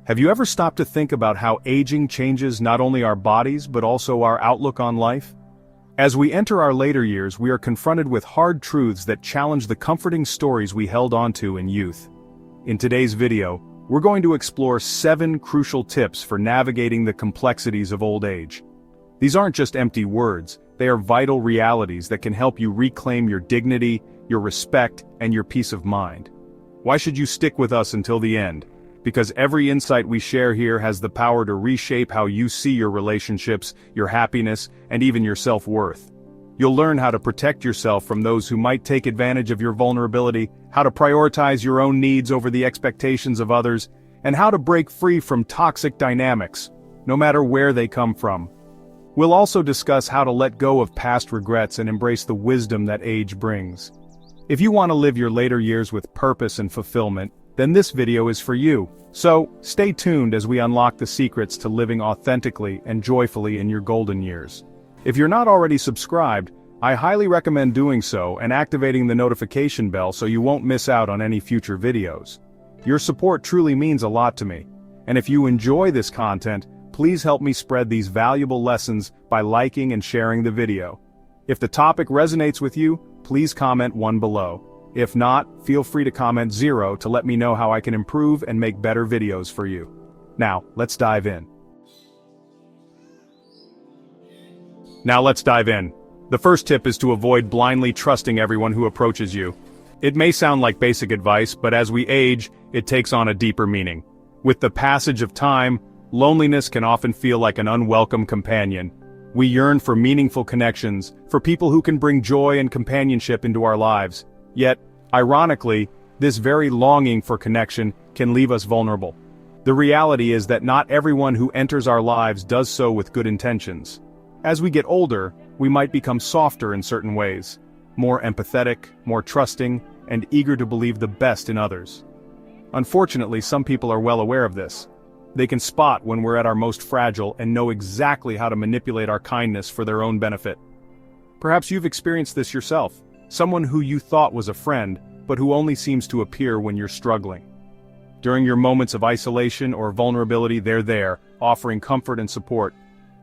Have you ever stopped to think about how aging changes not only our bodies but also our outlook on life? As we enter our later years, we are confronted with hard truths that challenge the comforting stories we held onto in youth. In today's video, we're going to explore 7 crucial tips for navigating the complexities of old age. These aren't just empty words, they are vital realities that can help you reclaim your dignity, your respect, and your peace of mind. Why should you stick with us until the end? Because every insight we share here has the power to reshape how you see your relationships, your happiness, and even your self-worth. You'll learn how to protect yourself from those who might take advantage of your vulnerability, how to prioritize your own needs over the expectations of others, and how to break free from toxic dynamics, no matter where they come from. We'll also discuss how to let go of past regrets and embrace the wisdom that age brings. If you want to live your later years with purpose and fulfillment, then this video is for you. So, stay tuned as we unlock the secrets to living authentically and joyfully in your golden years. If you're not already subscribed, I highly recommend doing so and activating the notification bell so you won't miss out on any future videos. Your support truly means a lot to me. And if you enjoy this content, please help me spread these valuable lessons by liking and sharing the video. If the topic resonates with you, please comment 1 below. If not, feel free to comment 0 to let me know how I can improve and make better videos for you. Now, let's dive in. The first tip is to avoid blindly trusting everyone who approaches you. It may sound like basic advice, but as we age, it takes on a deeper meaning. With the passage of time, loneliness can often feel like an unwelcome companion. We yearn for meaningful connections, for people who can bring joy and companionship into our lives. Yet, ironically, this very longing for connection can leave us vulnerable. The reality is that not everyone who enters our lives does so with good intentions. As we get older, we might become softer in certain ways, more empathetic, more trusting, and eager to believe the best in others. Unfortunately, some people are well aware of this. They can spot when we're at our most fragile and know exactly how to manipulate our kindness for their own benefit. Perhaps you've experienced this yourself. Someone who you thought was a friend, but who only seems to appear when you're struggling. During your moments of isolation or vulnerability, they're there, offering comfort and support.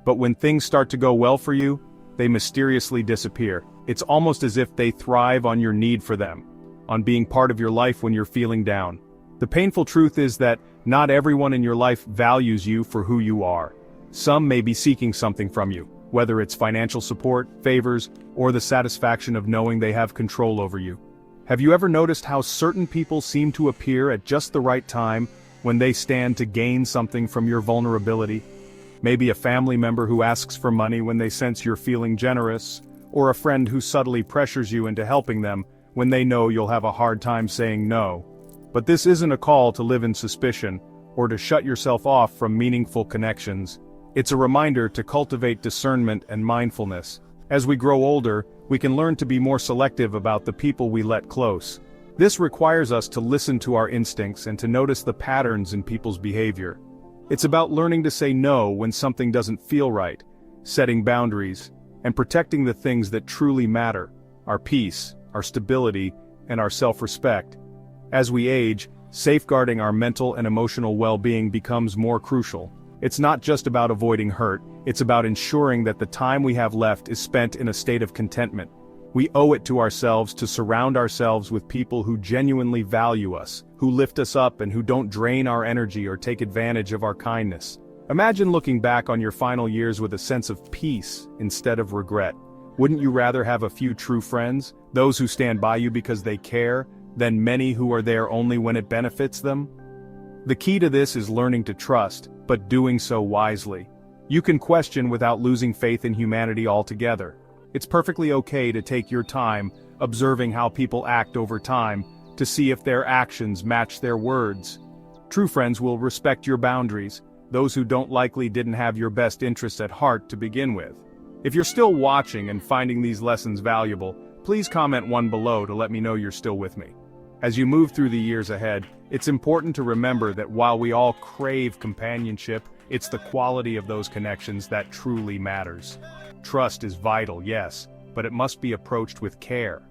But when things start to go well for you, they mysteriously disappear. It's almost as if they thrive on your need for them, on being part of your life when you're feeling down. The painful truth is that not everyone in your life values you for who you are. Some may be seeking something from you, whether it's financial support, favors, or the satisfaction of knowing they have control over you. Have you ever noticed how certain people seem to appear at just the right time when they stand to gain something from your vulnerability? Maybe a family member who asks for money when they sense you're feeling generous, or a friend who subtly pressures you into helping them when they know you'll have a hard time saying no. But this isn't a call to live in suspicion, or to shut yourself off from meaningful connections. It's a reminder to cultivate discernment and mindfulness. As we grow older, we can learn to be more selective about the people we let close. This requires us to listen to our instincts and to notice the patterns in people's behavior. It's about learning to say no when something doesn't feel right, setting boundaries, and protecting the things that truly matter: our peace, our stability, and our self-respect. As we age, safeguarding our mental and emotional well-being becomes more crucial. It's not just about avoiding hurt, it's about ensuring that the time we have left is spent in a state of contentment. We owe it to ourselves to surround ourselves with people who genuinely value us, who lift us up and who don't drain our energy or take advantage of our kindness. Imagine looking back on your final years with a sense of peace instead of regret. Wouldn't you rather have a few true friends, those who stand by you because they care, than many who are there only when it benefits them? The key to this is learning to trust, but doing so wisely. You can question without losing faith in humanity altogether. It's perfectly okay to take your time, observing how people act over time, to see if their actions match their words. True friends will respect your boundaries. Those who don't likely didn't have your best interests at heart to begin with. If you're still watching and finding these lessons valuable, please comment 1 below to let me know you're still with me. As you move through the years ahead, it's important to remember that while we all crave companionship, it's the quality of those connections that truly matters. Trust is vital, yes, but it must be approached with care.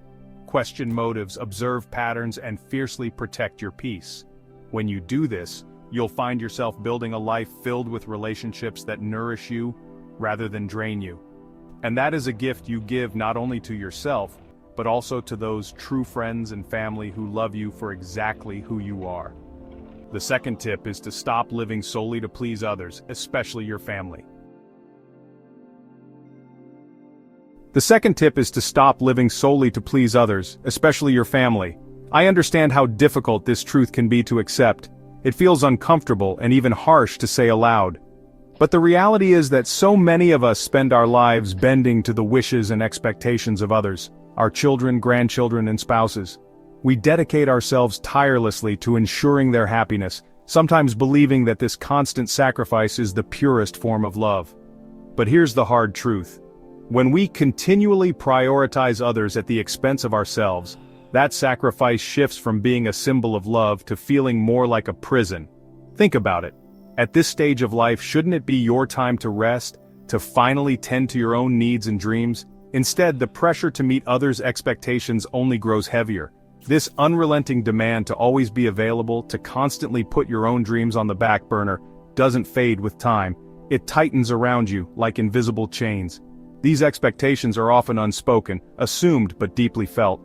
Question motives, observe patterns, and fiercely protect your peace. When you do this, you'll find yourself building a life filled with relationships that nourish you rather than drain you. And that is a gift you give not only to yourself, but also to those true friends and family who love you for exactly who you are. The second tip is to stop living solely to please others, especially your family. The second tip is to stop living solely to please others, especially your family. I understand how difficult this truth can be to accept. It feels uncomfortable and even harsh to say aloud. But the reality is that so many of us spend our lives bending to the wishes and expectations of others, our children, grandchildren, and spouses. We dedicate ourselves tirelessly to ensuring their happiness, sometimes believing that this constant sacrifice is the purest form of love. But here's the hard truth. When we continually prioritize others at the expense of ourselves, that sacrifice shifts from being a symbol of love to feeling more like a prison. Think about it. At this stage of life, shouldn't it be your time to rest, to finally tend to your own needs and dreams? Instead, the pressure to meet others' expectations only grows heavier. This unrelenting demand to always be available, to constantly put your own dreams on the back burner, doesn't fade with time. It tightens around you like invisible chains. These expectations are often unspoken, assumed but deeply felt.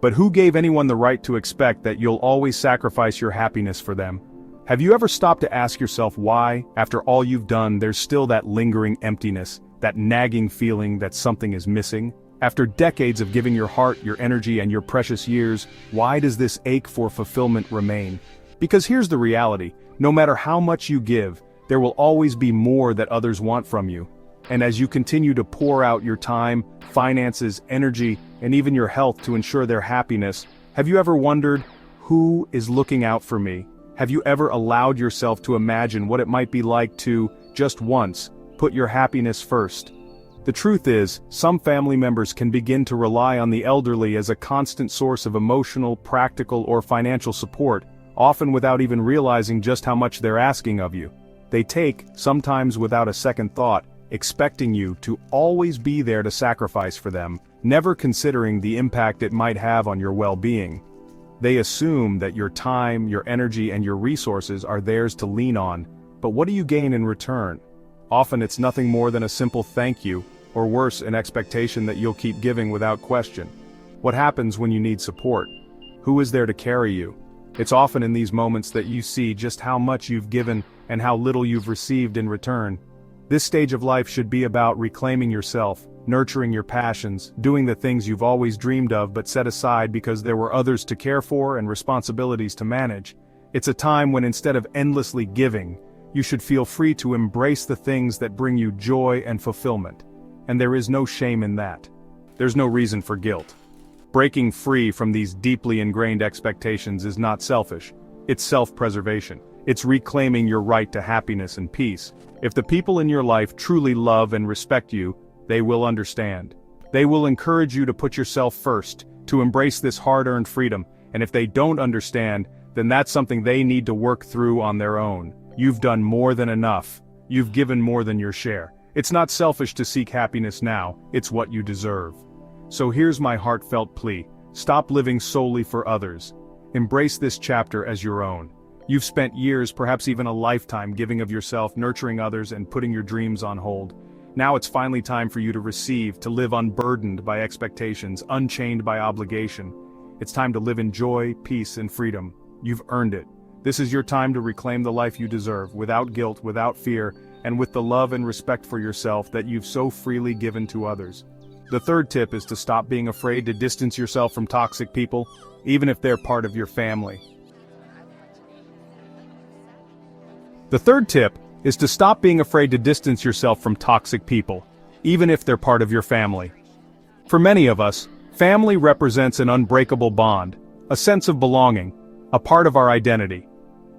But who gave anyone the right to expect that you'll always sacrifice your happiness for them? Have you ever stopped to ask yourself why, after all you've done, there's still that lingering emptiness, that nagging feeling that something is missing? After decades of giving your heart, your energy, and your precious years, why does this ache for fulfillment remain? Because here's the reality: no matter how much you give, there will always be more that others want from you. And as you continue to pour out your time, finances, energy, and even your health to ensure their happiness, have you ever wondered, who is looking out for me? Have you ever allowed yourself to imagine what it might be like to, just once, put your happiness first? The truth is, some family members can begin to rely on the elderly as a constant source of emotional, practical, or financial support, often without even realizing just how much they're asking of you. They take, sometimes without a second thought, expecting you to always be there to sacrifice for them, never considering the impact it might have on your well-being. They assume that your time, your energy, and your resources are theirs to lean on, but what do you gain in return? Often it's nothing more than a simple thank you, or worse, an expectation that you'll keep giving without question. What happens when you need support? Who is there to carry you? It's often in these moments that you see just how much you've given and how little you've received in return. This stage of life should be about reclaiming yourself, nurturing your passions, doing the things you've always dreamed of but set aside because there were others to care for and responsibilities to manage. It's a time when instead of endlessly giving, you should feel free to embrace the things that bring you joy and fulfillment. And there is no shame in that. There's no reason for guilt. Breaking free from these deeply ingrained expectations is not selfish. It's self-preservation. It's reclaiming your right to happiness and peace. If the people in your life truly love and respect you, they will understand. They will encourage you to put yourself first, to embrace this hard-earned freedom, and if they don't understand, then that's something they need to work through on their own. You've done more than enough. You've given more than your share. It's not selfish to seek happiness now, it's what you deserve. So here's my heartfelt plea: stop living solely for others. Embrace this chapter as your own. You've spent years, perhaps even a lifetime, giving of yourself, nurturing others, and putting your dreams on hold. Now it's finally time for you to receive, to live unburdened by expectations, unchained by obligation. It's time to live in joy, peace, and freedom. You've earned it. This is your time to reclaim the life you deserve, without guilt, without fear, and with the love and respect for yourself that you've so freely given to others. The third tip is to stop being afraid to distance yourself from toxic people, even if they're part of your family. The third tip is to stop being afraid to distance yourself from toxic people, even if they're part of your family. For many of us, family represents an unbreakable bond, a sense of belonging, a part of our identity.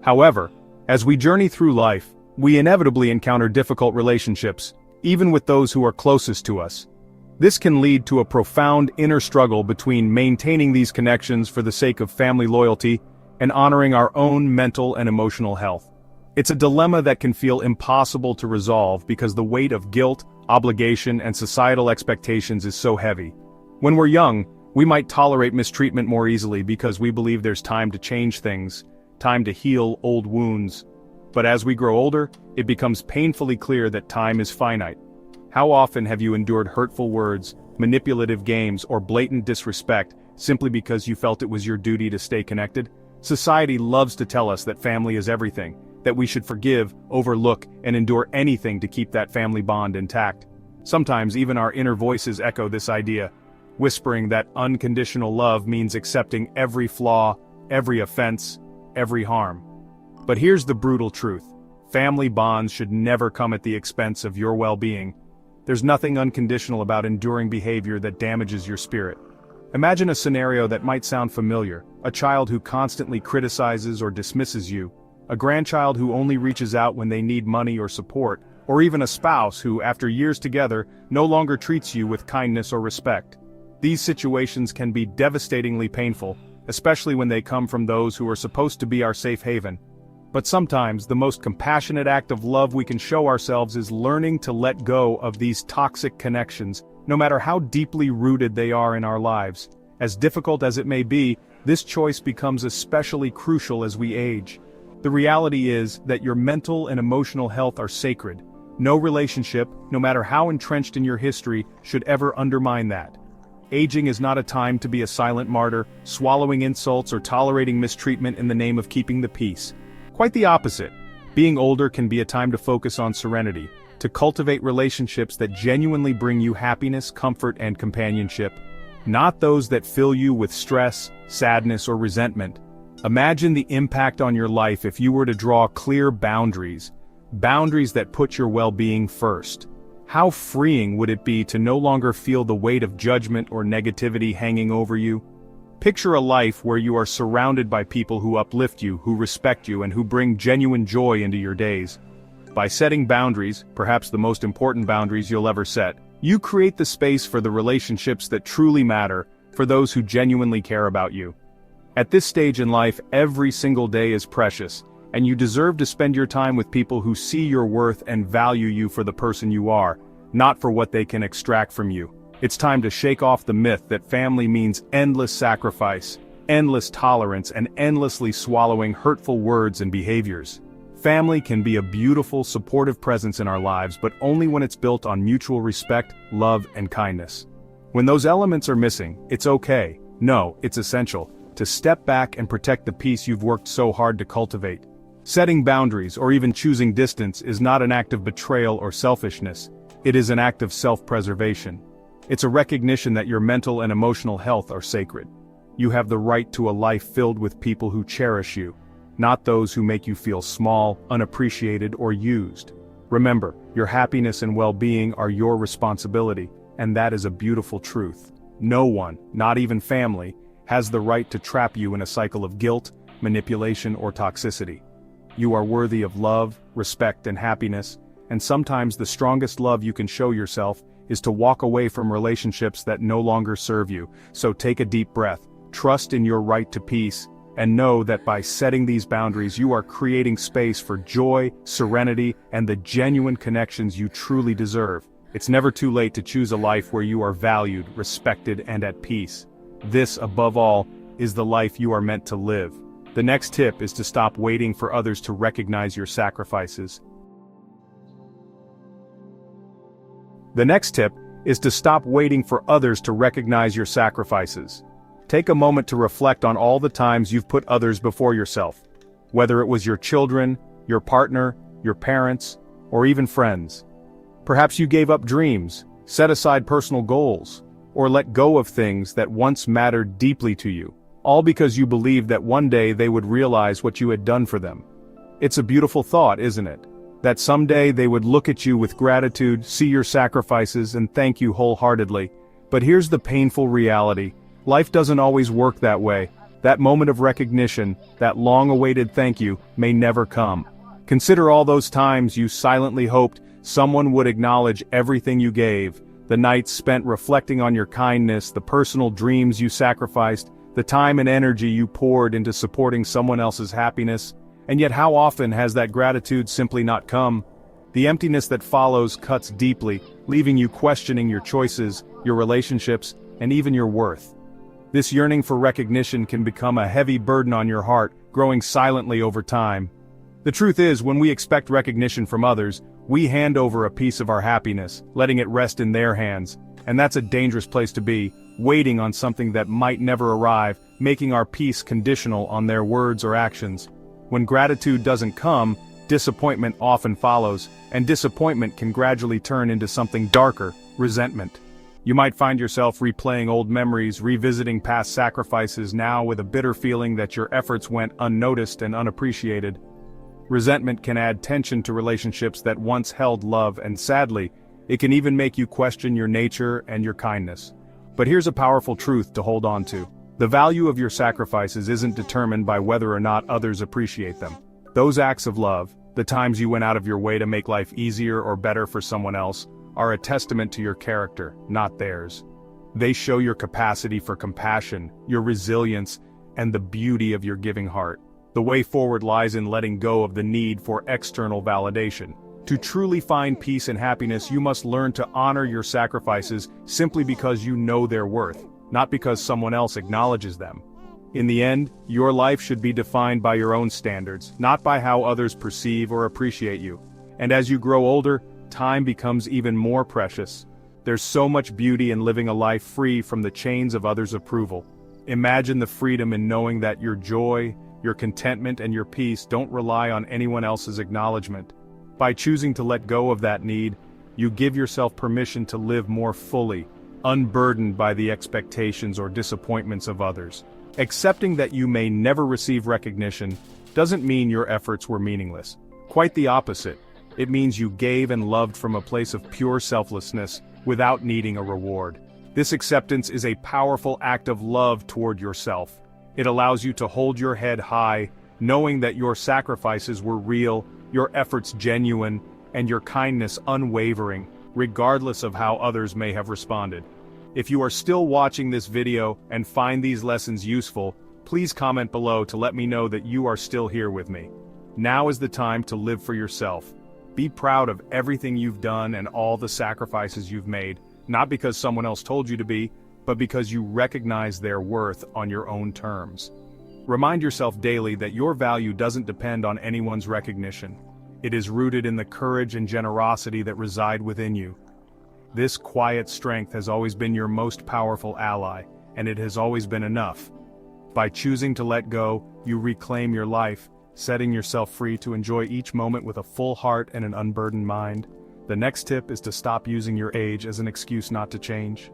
However, as we journey through life, we inevitably encounter difficult relationships, even with those who are closest to us. This can lead to a profound inner struggle between maintaining these connections for the sake of family loyalty and honoring our own mental and emotional health. It's a dilemma that can feel impossible to resolve because the weight of guilt, obligation, and societal expectations is so heavy. When we're young, we might tolerate mistreatment more easily because we believe there's time to change things, time to heal old wounds. But as we grow older, it becomes painfully clear that time is finite. How often have you endured hurtful words, manipulative games, or blatant disrespect simply because you felt it was your duty to stay connected? Society loves to tell us that family is everything, that we should forgive, overlook, and endure anything to keep that family bond intact. Sometimes even our inner voices echo this idea, whispering that unconditional love means accepting every flaw, every offense, every harm. But here's the brutal truth. Family bonds should never come at the expense of your well-being. There's nothing unconditional about enduring behavior that damages your spirit. Imagine a scenario that might sound familiar, a child who constantly criticizes or dismisses you, a grandchild who only reaches out when they need money or support, or even a spouse who, after years together, no longer treats you with kindness or respect. These situations can be devastatingly painful, especially when they come from those who are supposed to be our safe haven. But sometimes the most compassionate act of love we can show ourselves is learning to let go of these toxic connections, no matter how deeply rooted they are in our lives. As difficult as it may be, this choice becomes especially crucial as we age. The reality is that your mental and emotional health are sacred. No relationship, no matter how entrenched in your history, should ever undermine that. Aging is not a time to be a silent martyr, swallowing insults or tolerating mistreatment in the name of keeping the peace. Quite the opposite. Being older can be a time to focus on serenity, to cultivate relationships that genuinely bring you happiness, comfort, and companionship, not those that fill you with stress, sadness, or resentment. Imagine the impact on your life if you were to draw clear boundaries that put your well-being first. How freeing would it be to no longer feel the weight of judgment or negativity hanging over you? Picture a life where you are surrounded by people who uplift you, who respect you, and who bring genuine joy into your days. By setting boundaries, perhaps the most important boundaries you'll ever set, you create the space for the relationships that truly matter, for those who genuinely care about you. At this stage in life, every single day is precious, and you deserve to spend your time with people who see your worth and value you for the person you are, not for what they can extract from you. It's time to shake off the myth that family means endless sacrifice, endless tolerance, and endlessly swallowing hurtful words and behaviors. Family can be a beautiful, supportive presence in our lives, but only when it's built on mutual respect, love, and kindness. When those elements are missing, it's okay, no, it's essential, to step back and protect the peace you've worked so hard to cultivate. Setting boundaries or even choosing distance is not an act of betrayal or selfishness, it is an act of self-preservation. It's a recognition that your mental and emotional health are sacred. You have the right to a life filled with people who cherish you, not those who make you feel small, unappreciated, or used. Remember, your happiness and well-being are your responsibility, and that is a beautiful truth. No one, not even family, has the right to trap you in a cycle of guilt, manipulation, or toxicity. You are worthy of love, respect, and happiness, and sometimes the strongest love you can show yourself is to walk away from relationships that no longer serve you. So take a deep breath, trust in your right to peace, and know that by setting these boundaries you are creating space for joy, serenity, and the genuine connections you truly deserve. It's never too late to choose a life where you are valued, respected, and at peace. This, above all, is the life you are meant to live. The next tip is to stop waiting for others to recognize your sacrifices. Take a moment to reflect on all the times you've put others before yourself. Whether it was your children, your partner, your parents, or even friends. Perhaps you gave up dreams, set aside personal goals, or let go of things that once mattered deeply to you, all because you believed that one day they would realize what you had done for them. It's a beautiful thought, isn't it? That someday they would look at you with gratitude, see your sacrifices, and thank you wholeheartedly. But here's the painful reality. Life doesn't always work that way. That moment of recognition, that long-awaited thank you, may never come. Consider all those times you silently hoped someone would acknowledge everything you gave, the nights spent reflecting on your kindness, the personal dreams you sacrificed, the time and energy you poured into supporting someone else's happiness. And yet how often has that gratitude simply not come? The emptiness that follows cuts deeply, leaving you questioning your choices, your relationships, and even your worth. This yearning for recognition can become a heavy burden on your heart, growing silently over time. The truth is, when we expect recognition from others, we hand over a piece of our happiness, letting it rest in their hands. And that's a dangerous place to be, waiting on something that might never arrive, making our peace conditional on their words or actions. When gratitude doesn't come, disappointment often follows, and disappointment can gradually turn into something darker, resentment. You might find yourself replaying old memories, revisiting past sacrifices now with a bitter feeling that your efforts went unnoticed and unappreciated. Resentment can add tension to relationships that once held love, and sadly, it can even make you question your nature and your kindness. But here's a powerful truth to hold on to. The value of your sacrifices isn't determined by whether or not others appreciate them. Those acts of love, the times you went out of your way to make life easier or better for someone else, are a testament to your character, not theirs. They show your capacity for compassion, your resilience, and the beauty of your giving heart. The way forward lies in letting go of the need for external validation. To truly find peace and happiness, you must learn to honor your sacrifices simply because you know their worth, not because someone else acknowledges them. In the end, your life should be defined by your own standards, not by how others perceive or appreciate you. And as you grow older, time becomes even more precious. There's so much beauty in living a life free from the chains of others' approval. Imagine the freedom in knowing that your joy, your contentment, and your peace don't rely on anyone else's acknowledgement. By choosing to let go of that need, you give yourself permission to live more fully, unburdened by the expectations or disappointments of others. Accepting that you may never receive recognition doesn't mean your efforts were meaningless. Quite the opposite. It means you gave and loved from a place of pure selflessness, without needing a reward. This acceptance is a powerful act of love toward yourself. It allows you to hold your head high, knowing that your sacrifices were real, your efforts genuine, and your kindness unwavering, regardless of how others may have responded. If you are still watching this video and find these lessons useful, please comment below to let me know that you are still here with me. Now is the time to live for yourself. Be proud of everything you've done and all the sacrifices you've made, not because someone else told you to be, but because you recognize their worth on your own terms. Remind yourself daily that your value doesn't depend on anyone's recognition. It is rooted in the courage and generosity that reside within you. This quiet strength has always been your most powerful ally, and it has always been enough. By choosing to let go, you reclaim your life, setting yourself free to enjoy each moment with a full heart and an unburdened mind. The next tip is to stop using your age as an excuse not to change.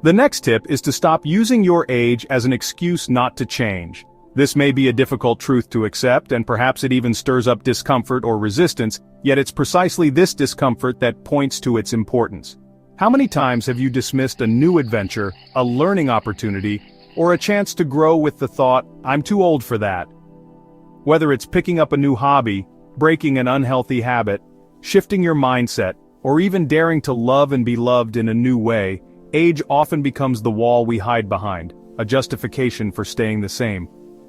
The next tip is to stop using your age as an excuse not to change. This may be a difficult truth to accept, and perhaps it even stirs up discomfort or resistance, yet it's precisely this discomfort that points to its importance. How many times have you dismissed a new adventure, a learning opportunity, or a chance to grow with the thought, "I'm too old for that"? Whether it's picking up a new hobby, breaking an unhealthy habit, shifting your mindset, or even daring to love and be loved in a new way, age often becomes the wall we hide behind, a justification for staying the same.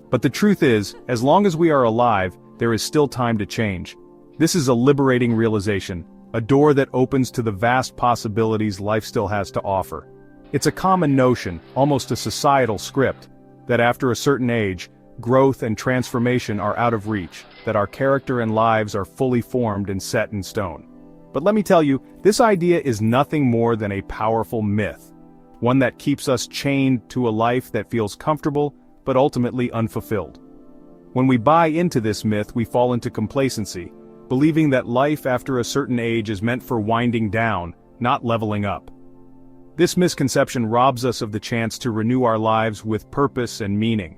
But the truth is, as long as we are alive, there is still time to change. This is a liberating realization, a door that opens to the vast possibilities life still has to offer. It's a common notion, almost a societal script, that after a certain age, growth and transformation are out of reach, that our character and lives are fully formed and set in stone. But let me tell you, this idea is nothing more than a powerful myth, one that keeps us chained to a life that feels comfortable, but ultimately unfulfilled. When we buy into this myth, we fall into complacency, believing that life after a certain age is meant for winding down, not leveling up. This misconception robs us of the chance to renew our lives with purpose and meaning.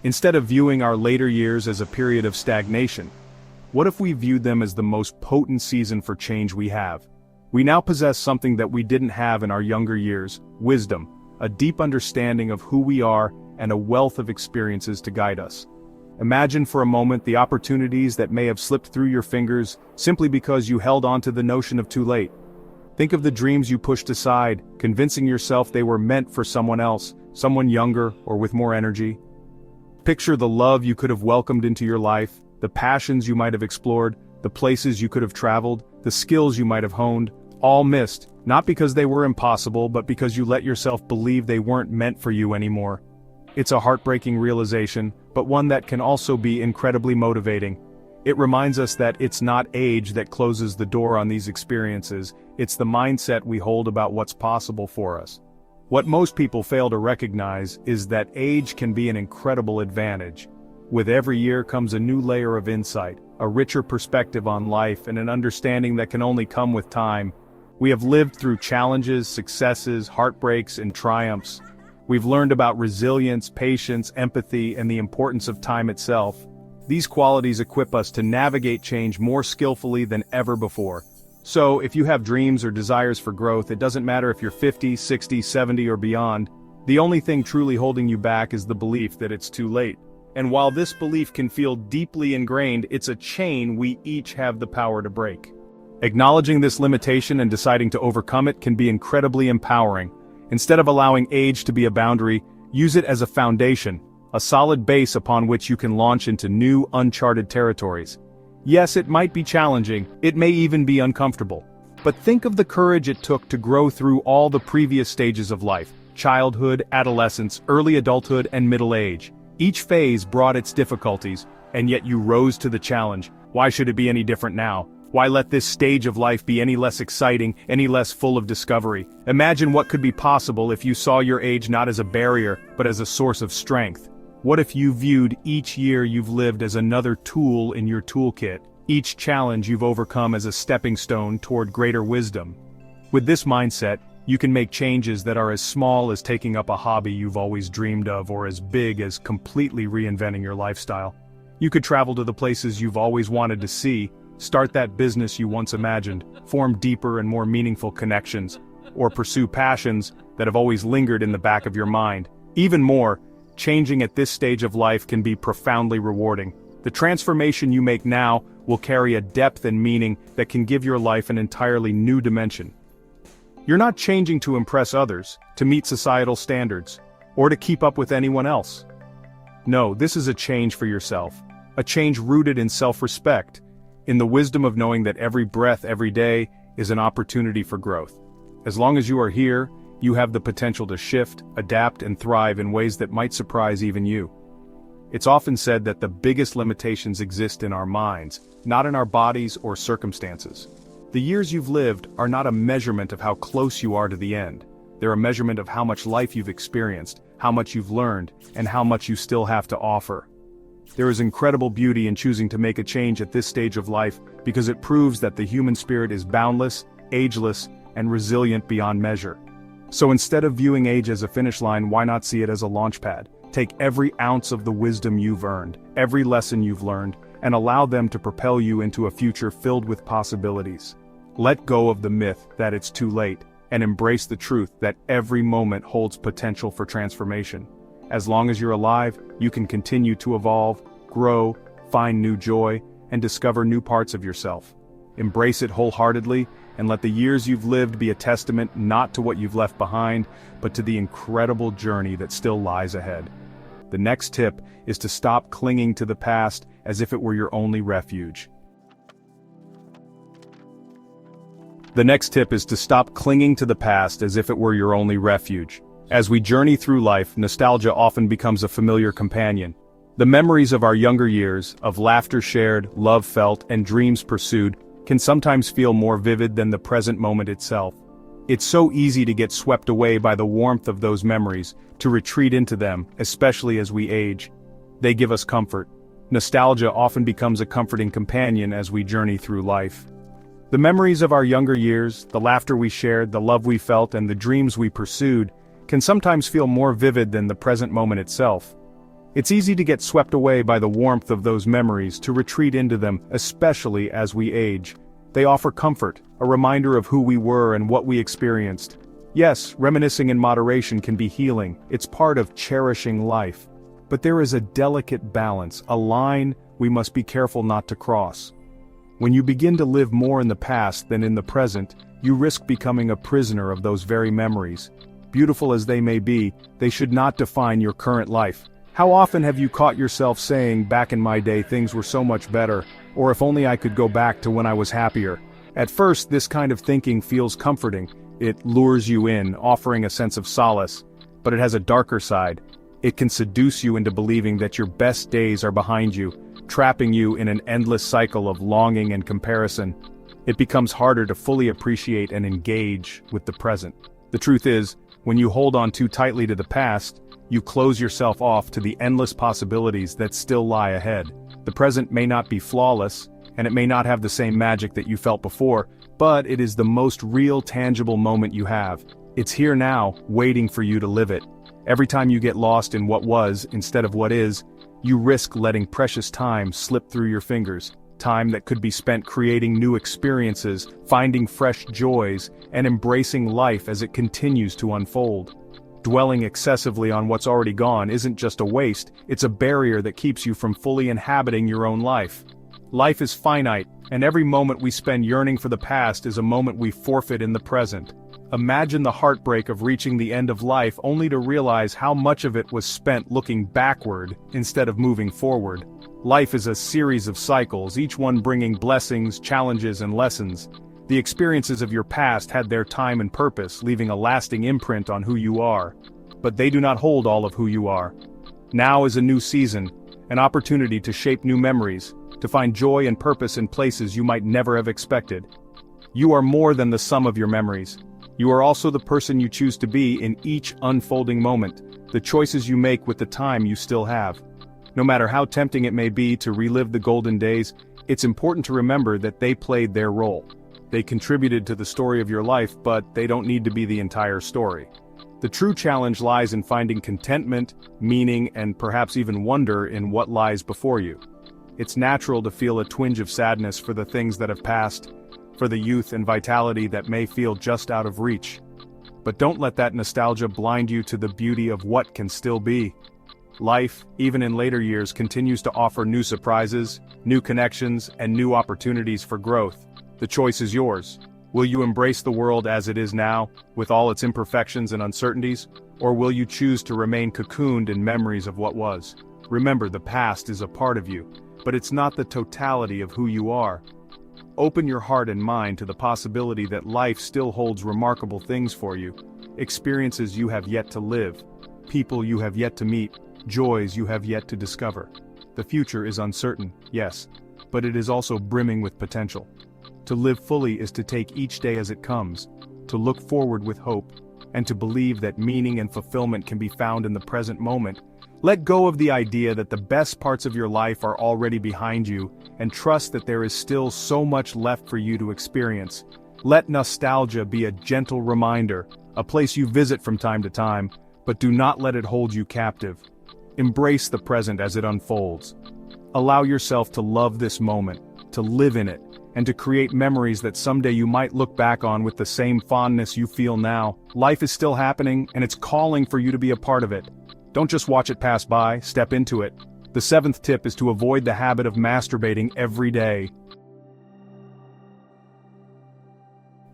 Instead of viewing our later years as a period of stagnation, what if we viewed them as the most potent season for change we have? We now possess something that we didn't have in our younger years: wisdom, a deep understanding of who we are, and a wealth of experiences to guide us. Imagine for a moment the opportunities that may have slipped through your fingers simply because you held on to the notion of too late. Think of the dreams you pushed aside, convincing yourself they were meant for someone else, someone younger or with more energy. Picture the love you could have welcomed into your life, the passions you might have explored, the places you could have traveled, the skills you might have honed, all missed, not because they were impossible, but because you let yourself believe they weren't meant for you anymore. It's a heartbreaking realization, but one that can also be incredibly motivating. It reminds us that it's not age that closes the door on these experiences, it's the mindset we hold about what's possible for us. What most people fail to recognize is that age can be an incredible advantage. With every year comes a new layer of insight, a richer perspective on life, and an understanding that can only come with time. We have lived through challenges, successes, heartbreaks, and triumphs. We've learned about resilience, patience, empathy, and the importance of time itself. These qualities equip us to navigate change more skillfully than ever before. So, if you have dreams or desires for growth, it doesn't matter if you're 50, 60, 70, or beyond. The only thing truly holding you back is the belief that it's too late. And while this belief can feel deeply ingrained, it's a chain we each have the power to break. Acknowledging this limitation and deciding to overcome it can be incredibly empowering. Instead of allowing age to be a boundary, use it as a foundation, a solid base upon which you can launch into new, uncharted territories. Yes, it might be challenging, it may even be uncomfortable. But think of the courage it took to grow through all the previous stages of life: childhood, adolescence, early adulthood, and middle age. Each phase brought its difficulties, and yet you rose to the challenge. Why should it be any different now? Why let this stage of life be any less exciting, any less full of discovery? Imagine what could be possible if you saw your age not as a barrier, but as a source of strength. What if you viewed each year you've lived as another tool in your toolkit, each challenge you've overcome as a stepping stone toward greater wisdom? With this mindset, you can make changes that are as small as taking up a hobby you've always dreamed of, or as big as completely reinventing your lifestyle. You could travel to the places you've always wanted to see, start that business you once imagined, form deeper and more meaningful connections, or pursue passions that have always lingered in the back of your mind. Even more, changing at this stage of life can be profoundly rewarding. The transformation you make now will carry a depth and meaning that can give your life an entirely new dimension. You're not changing to impress others, to meet societal standards, or to keep up with anyone else. No, this is a change for yourself, a change rooted in self-respect, in the wisdom of knowing that every breath every day is an opportunity for growth. As long as you are here, you have the potential to shift, adapt, and thrive in ways that might surprise even you. It's often said that the biggest limitations exist in our minds, not in our bodies or circumstances. The years you've lived are not a measurement of how close you are to the end. They're a measurement of how much life you've experienced, how much you've learned, and how much you still have to offer. There is incredible beauty in choosing to make a change at this stage of life because it proves that the human spirit is boundless, ageless, and resilient beyond measure. So instead of viewing age as a finish line, why not see it as a launch pad? Take every ounce of the wisdom you've earned, every lesson you've learned, and allow them to propel you into a future filled with possibilities. Let go of the myth that it's too late, and embrace the truth that every moment holds potential for transformation. As long as you're alive, you can continue to evolve, grow, find new joy, and discover new parts of yourself. Embrace it wholeheartedly, and let the years you've lived be a testament not to what you've left behind, but to the incredible journey that still lies ahead. The next tip is to stop clinging to the past as if it were your only refuge. The next tip is to stop clinging to the past as if it were your only refuge. As we journey through life, nostalgia often becomes a familiar companion. The memories of our younger years, of laughter shared, love felt, and dreams pursued, can sometimes feel more vivid than the present moment itself. It's so easy to get swept away by the warmth of those memories, to retreat into them, especially as we age. They give us comfort. Nostalgia often becomes a comforting companion as we journey through life. The memories of our younger years, the laughter we shared, the love we felt, and the dreams we pursued, can sometimes feel more vivid than the present moment itself. It's easy to get swept away by the warmth of those memories, to retreat into them, especially as we age. They offer comfort, a reminder of who we were and what we experienced. Yes, reminiscing in moderation can be healing, it's part of cherishing life. But there is a delicate balance, a line we must be careful not to cross. When you begin to live more in the past than in the present, you risk becoming a prisoner of those very memories. Beautiful as they may be, they should not define your current life. How often have you caught yourself saying, "Back in my day things were so much better," or "If only I could go back to when I was happier"? At first, this kind of thinking feels comforting. It lures you in, offering a sense of solace. But it has a darker side. It can seduce you into believing that your best days are behind you, trapping you in an endless cycle of longing and comparison. It becomes harder to fully appreciate and engage with the present. The truth is, when you hold on too tightly to the past, you close yourself off to the endless possibilities that still lie ahead. The present may not be flawless, and it may not have the same magic that you felt before, but it is the most real, tangible moment you have. It's here now, waiting for you to live it. Every time you get lost in what was instead of what is, you risk letting precious time slip through your fingers. Time that could be spent creating new experiences, finding fresh joys, and embracing life as it continues to unfold. Dwelling excessively on what's already gone isn't just a waste, it's a barrier that keeps you from fully inhabiting your own life. Life is finite, and every moment we spend yearning for the past is a moment we forfeit in the present. Imagine the heartbreak of reaching the end of life only to realize how much of it was spent looking backward instead of moving forward. Life is a series of cycles, each one bringing blessings, challenges, and lessons. The experiences of your past had their time and purpose, leaving a lasting imprint on who you are. But they do not hold all of who you are. Now is a new season, an opportunity to shape new memories, to find joy and purpose in places you might never have expected. You are more than the sum of your memories. You are also the person you choose to be in each unfolding moment, the choices you make with the time you still have. No matter how tempting it may be to relive the golden days, it's important to remember that they played their role. They contributed to the story of your life, but they don't need to be the entire story. The true challenge lies in finding contentment, meaning, and perhaps even wonder in what lies before you. It's natural to feel a twinge of sadness for the things that have passed, for the youth and vitality that may feel just out of reach. But don't let that nostalgia blind you to the beauty of what can still be. Life, even in later years, continues to offer new surprises, new connections, and new opportunities for growth. The choice is yours. Will you embrace the world as it is now, with all its imperfections and uncertainties, or will you choose to remain cocooned in memories of what was? Remember, the past is a part of you, but it's not the totality of who you are. Open your heart and mind to the possibility that life still holds remarkable things for you, experiences you have yet to live, people you have yet to meet, joys you have yet to discover. The future is uncertain, yes, but it is also brimming with potential. To live fully is to take each day as it comes, to look forward with hope, and to believe that meaning and fulfillment can be found in the present moment. Let go of the idea that the best parts of your life are already behind you, and trust that there is still so much left for you to experience. Let nostalgia be a gentle reminder, a place you visit from time to time, but do not let it hold you captive. Embrace the present as it unfolds. Allow yourself to love this moment, to live in it, and to create memories that someday you might look back on with the same fondness you feel now. Life is still happening, and it's calling for you to be a part of it. Don't just watch it pass by, step into it. The 7th tip is to avoid the habit of masturbating every day.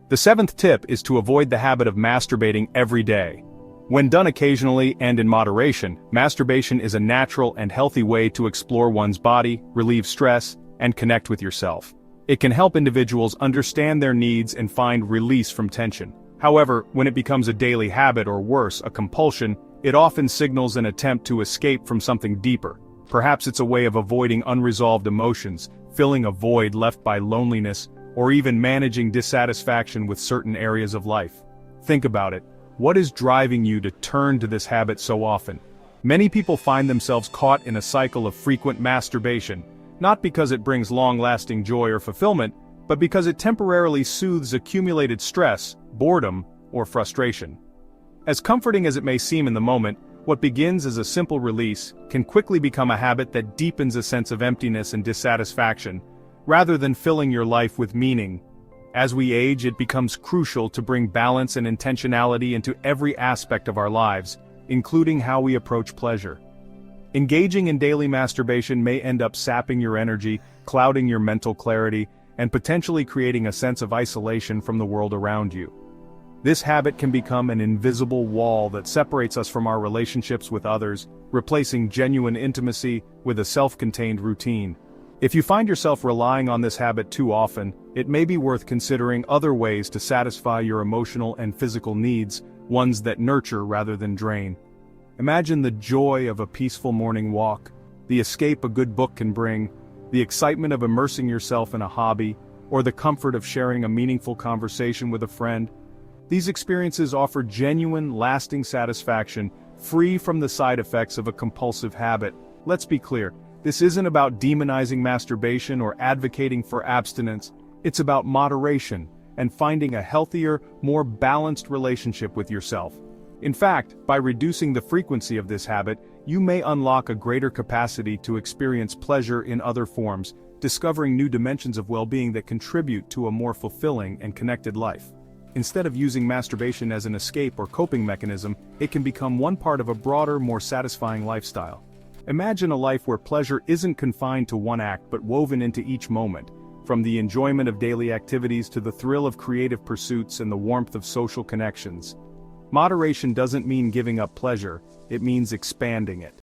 The 7th tip is to avoid the habit of masturbating every day. When done occasionally and in moderation, masturbation is a natural and healthy way to explore one's body, relieve stress, and connect with yourself. It can help individuals understand their needs and find release from tension. However, when it becomes a daily habit or worse, a compulsion, it often signals an attempt to escape from something deeper. Perhaps it's a way of avoiding unresolved emotions, filling a void left by loneliness, or even managing dissatisfaction with certain areas of life. Think about it. What is driving you to turn to this habit so often? Many people find themselves caught in a cycle of frequent masturbation, not because it brings long-lasting joy or fulfillment, but because it temporarily soothes accumulated stress, boredom, or frustration. As comforting as it may seem in the moment, what begins as a simple release can quickly become a habit that deepens a sense of emptiness and dissatisfaction, rather than filling your life with meaning. As we age, it becomes crucial to bring balance and intentionality into every aspect of our lives, including how we approach pleasure. Engaging in daily masturbation may end up sapping your energy, clouding your mental clarity, and potentially creating a sense of isolation from the world around you. This habit can become an invisible wall that separates us from our relationships with others, replacing genuine intimacy with a self-contained routine. If you find yourself relying on this habit too often, it may be worth considering other ways to satisfy your emotional and physical needs, ones that nurture rather than drain. Imagine the joy of a peaceful morning walk, the escape a good book can bring, the excitement of immersing yourself in a hobby, or the comfort of sharing a meaningful conversation with a friend. These experiences offer genuine, lasting satisfaction, free from the side effects of a compulsive habit. Let's be clear, this isn't about demonizing masturbation or advocating for abstinence. It's about moderation and finding a healthier, more balanced relationship with yourself. In fact, by reducing the frequency of this habit, you may unlock a greater capacity to experience pleasure in other forms, discovering new dimensions of well-being that contribute to a more fulfilling and connected life. Instead of using masturbation as an escape or coping mechanism, it can become one part of a broader, more satisfying lifestyle. Imagine a life where pleasure isn't confined to one act but woven into each moment, from the enjoyment of daily activities to the thrill of creative pursuits and the warmth of social connections. Moderation doesn't mean giving up pleasure, it means expanding it.